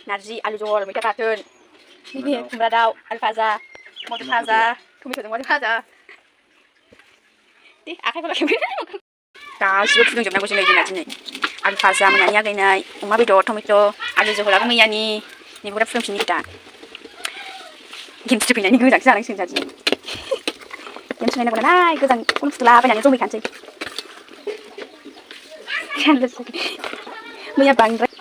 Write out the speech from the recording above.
नारजि आलु जहल मैथा बाथोन ini खुमब्रा दाउ आलु भाजा मटर भाजा टमेट'जों मटर भाजा दे आखाइखौ लाखेबो गासिबो फुदुंजोबनांगौ जोंना दिनै आलु भाजा मोनानि आग्लायनाय अमा बेदर टमेट' आलु जहलाबो मैयानि नैबेखौ फुदुंफिननि दा गेमस्रि फैनायनि गोजांसो जानांसिगोन जोंहा दिनै गेमस्रि नायनांगौ नालाय गोजांखौनो फुथुलाबायनानै जमायखानोसै मैया बांद्राय